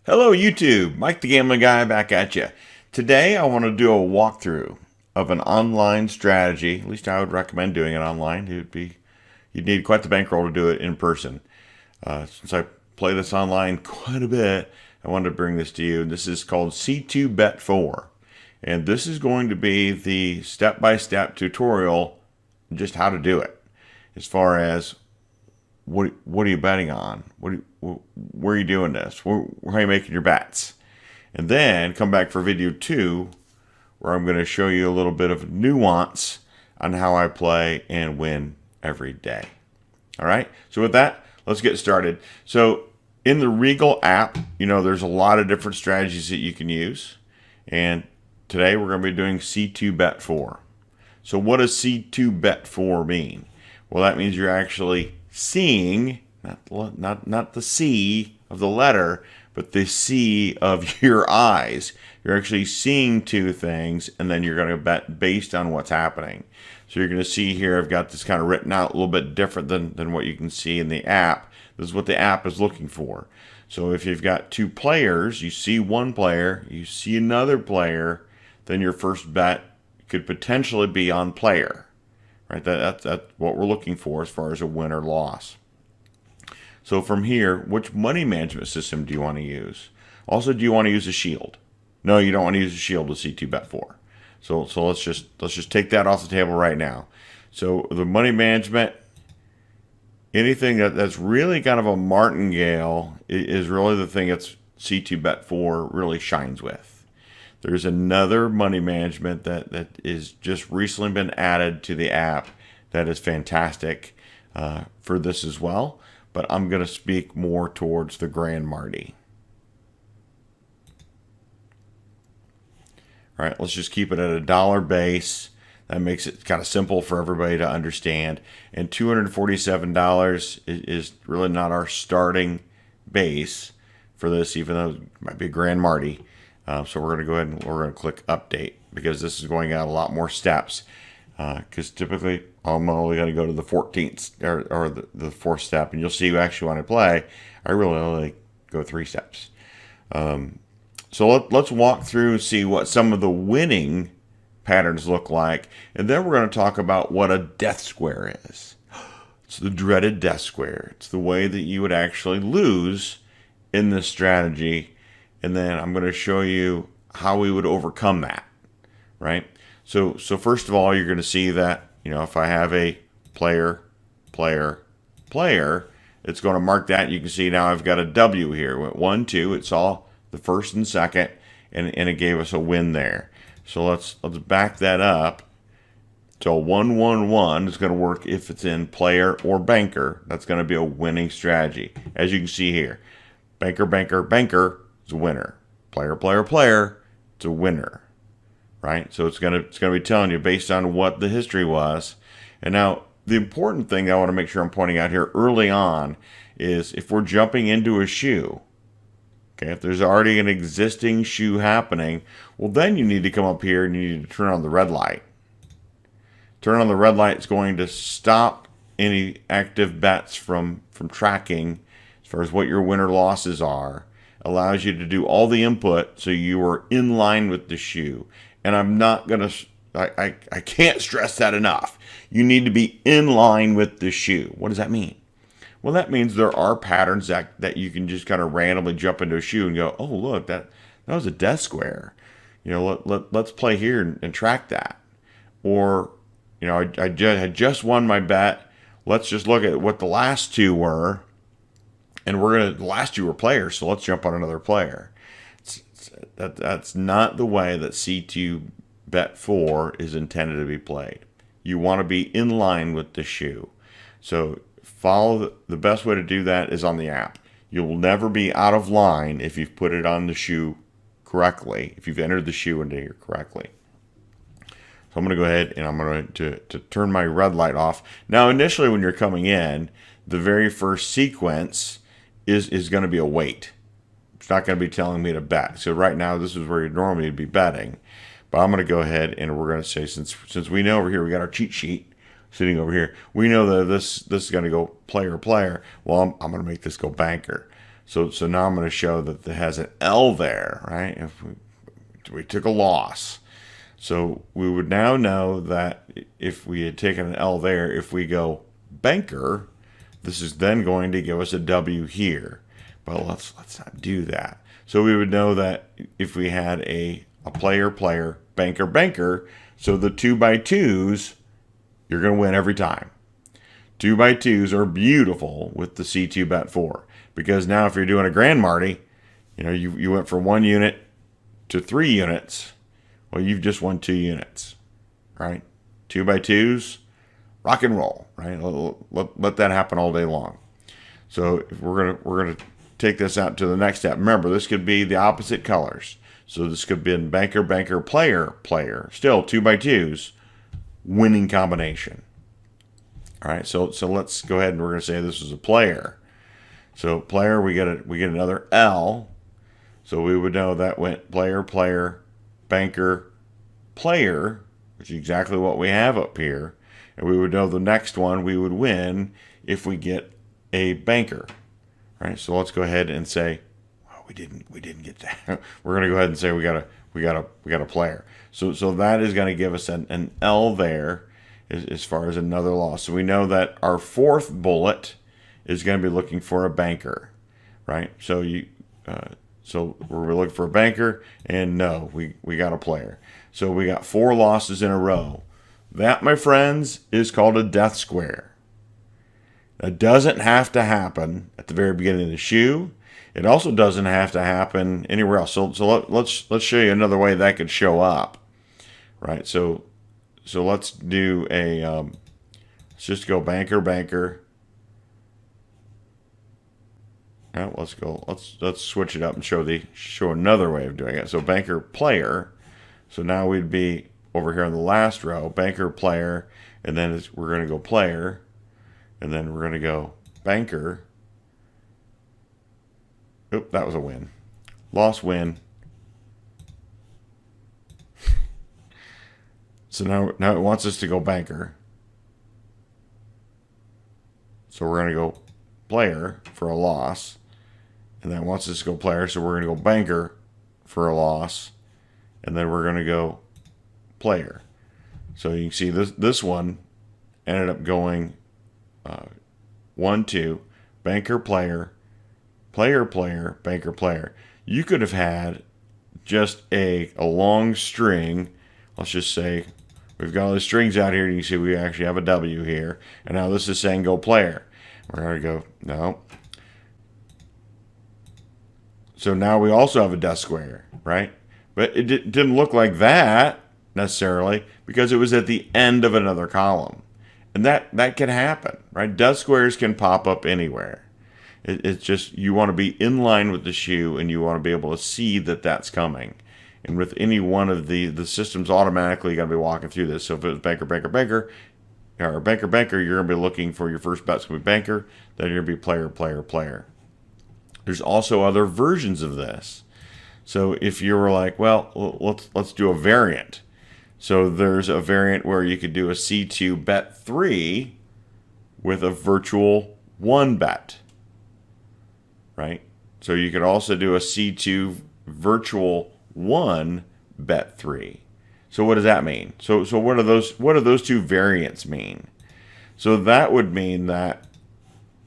Hello YouTube, Mike the Gambling Guy back at you. Today I want to do a walkthrough of an online strategy. At least I would recommend doing it online. You'd need quite the bankroll to do it in person. Since I play this online quite a bit, I wanted to bring this to you. This is called C2B4. And this is going to be the step-by-step tutorial just how to do it. As far as what are you betting on? Where are you doing this? Where are you making your bets? And then come back for video 2, where I'm going to show you a little bit of nuance on how I play and win every day. All right. So with that, let's get started. So in the Regal app, there's a lot of different strategies that you can use. And today we're going to be doing C2Bet4. So what does C2Bet4 mean? Well, that means you're actually seeing, not the C of the letter, but the C of your eyes. You're actually seeing two things, and then you're going to bet based on what's happening. So you're going to see here, I've got this kind of written out a little bit different than what you can see in the app. This is what the app is looking for. So if you've got two players, you see one player, you see another player, then your first bet could potentially be on player. Right, that's what we're looking for as far as a win or loss. So from here, which money management system do you want to use? Also, do you want to use a shield? No, you don't want to use a shield with C2Bet4. So let's just take that off the table right now. So the money management, anything that's really kind of a martingale is really the thing that C2Bet4 really shines with. There's another money management that is just recently been added to the app that is fantastic for this as well. But I'm going to speak more towards the Grand Marty. All right, let's just keep it at $1 base. That makes it kind of simple for everybody to understand. And $247 is really not our starting base for this, even though it might be a Grand Marty. So we're going to go ahead and we're going to click update because this is going out a lot more steps. Because typically I'm only going to go to the 14th or the 4th step, and you'll see actually when I play, I really only go 3 steps. So let's walk through and see what some of the winning patterns look like, and then we're going to talk about what a death square is. It's the dreaded death square. It's the way that you would actually lose in this strategy. And then I'm going to show you how we would overcome that, right? So first of all, you're going to see that, if I have a player, it's going to mark that. You can see now I've got a W here. It went 1, 2. It saw the first and second, and it gave us a win there. So let's back that up. So 1, 1, 1 is going to work if it's in player or banker. That's going to be a winning strategy. As you can see here, banker, banker, banker. It's a winner. Player, player, player. It's a winner, right? So it's gonna be telling you based on what the history was. And now the important thing I want to make sure I'm pointing out here early on is if we're jumping into a shoe. Okay, if there's already an existing shoe happening, well then you need to come up here and you need to turn on the red light. Turn on the red light is going to stop any active bets from tracking as far as what your win or losses are. Allows you to do all the input so you are in line with the shoe. And I'm not going to, I can't stress that enough. You need to be in line with the shoe. What does that mean? Well, that means there are patterns that you can just kind of randomly jump into a shoe and go, oh, look, that was a death square. Let's play here and track that. Or, I had just won my bet. Let's just look at what the last two were. And the last two were players, so let's jump on another player. That's not the way that C2Bet4 is intended to be played. You want to be in line with the shoe. So the best way to do that is on the app. You'll never be out of line if you've put it on the shoe correctly, if you've entered the shoe into here correctly. So I'm going to go ahead and I'm going to turn my red light off. Now, initially when you're coming in, the very first sequence is going to be a wait. It's not going to be telling me to bet. So right now, this is where you normally would be betting. But I'm going to go ahead and we're going to say, since we know over here, we got our cheat sheet sitting over here. We know that this is going to go player, player. Well, I'm going to make this go banker. So now I'm going to show that it has an L there, right? If we took a loss. So we would now know that if we had taken an L there, if we go banker, this is then going to give us a W here. But let's not do that. So we would know that if we had a player, banker, banker, so the 2x2s, you're going to win every time. 2x2s are beautiful with the C2B4 because now if you're doing a Grand Marty, you went from 1 unit to 3 units. Well, you've just won 2 units, right? 2x2s, rock and roll, right? Let that happen all day long. So if we're gonna take this out to the next step. Remember, this could be the opposite colors. So this could be banker, banker, player, player. Still 2x2s, winning combination. All right, so let's go ahead and we're going to say this is a player. So player, we get another L. So we would know that went player, player, banker, player, which is exactly what we have up here. And we would know the next one we would win if we get a banker. All right, so let's go ahead and say, oh, we didn't get that. We're going to go ahead and say we got a player. So that is going to give us an L there as far as another loss. So we know that our fourth bullet is going to be looking for a banker, right? So we're looking for a banker, and no, we got a player. So we got 4 losses in a row. That, my friends, is called a death square. It doesn't have to happen at the very beginning of the shoe. It also doesn't have to happen anywhere else. So let's show you another way that could show up, right? So let's do a let's just go banker, banker. Now let's switch it up and show another way of doing it. So banker, player. So now we'd be over here in the last row, banker, player, and then we're going to go player, and then we're going to go banker. Oop, that was a win. Loss, win. So now it wants us to go banker. So we're going to go player for a loss. And then it wants us to go player, so we're going to go banker for a loss. And then we're going to go player. So you can see this one ended up going 1, 2, banker, player, player, player, banker, player. You could have had just a long string. Let's just say we've got all the strings out here. You can see we actually have a W here. And now this is saying go player. We're going to go, no. So now we also have a death square, right? But it didn't look like that necessarily because it was at the end of another column. And that can happen, right? Death squares can pop up anywhere. It's just you want to be in line with the shoe and you want to be able to see that that's coming. And with any one of the system's automatically going to be walking through this. So if it was banker, banker, banker, or banker, banker, you're going to be looking for your first bet's going to be banker, then you're going to be player, player, player. There's also other versions of this. So if you were like, well, let's do a variant. So there's a variant where you could do a C2 bet 3 with a virtual 1 bet, right? So you could also do a C2 virtual 1 bet 3. So what does that mean? So what do those two variants mean? So that would mean that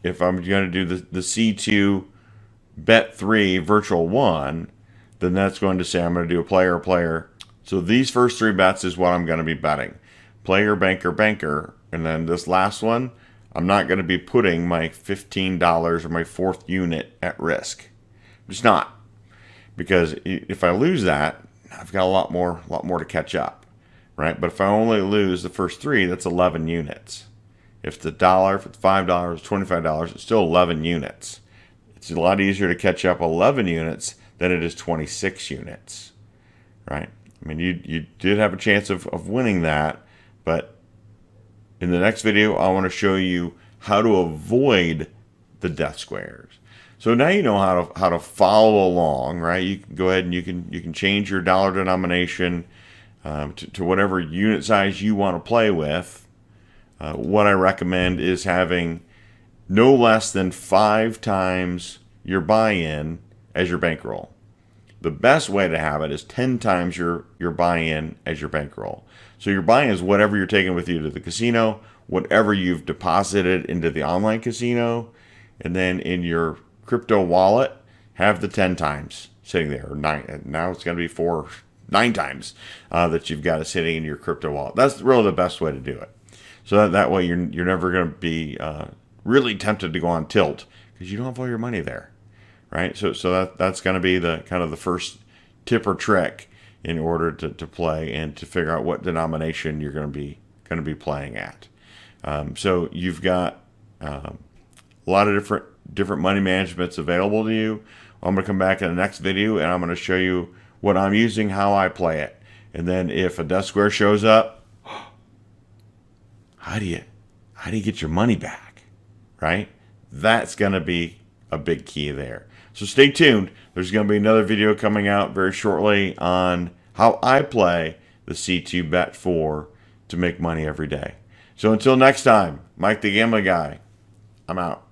if I'm going to do the C2 bet 3 virtual 1, then that's going to say I'm going to do a player, player. So these first 3 bets is what I'm going to be betting. Player, banker, banker. And then this last one, I'm not going to be putting my $15 or my 4th unit at risk. I'm just not. Because if I lose that, I've got a lot more to catch up, right? But if I only lose the first 3, that's 11 units. If it's $1, if it's $5, $25, it's still 11 units. It's a lot easier to catch up 11 units than it is 26 units, right? I mean, you did have a chance of winning that, but in the next video, I want to show you how to avoid the death squares. So now you know how to follow along, right? You can go ahead and you can change your dollar denomination to whatever unit size you want to play with. What I recommend is having no less than 5 times your buy-in as your bankroll. The best way to have it is 10 times your buy-in as your bankroll. So your buy-in is whatever you're taking with you to the casino, whatever you've deposited into the online casino, and then in your crypto wallet, have the 10 times sitting there. Or 9, now it's going to be 9 times that you've got it sitting in your crypto wallet. That's really the best way to do it. So that way you're never going to be really tempted to go on tilt because you don't have all your money there, right? So that's going to be the kind of the first tip or trick in order to play and to figure out what denomination you're going to be playing at. So you've got a lot of different money managements available to you. I'm going to come back in the next video and I'm going to show you what I'm using, how I play it, and then if a death square shows up, how do you get your money back, right? That's going to be a big key there. So stay tuned. There's going to be another video coming out very shortly on how I play the C2B4 to make money every day. So until next time, Mike the Gambling Guy, I'm out.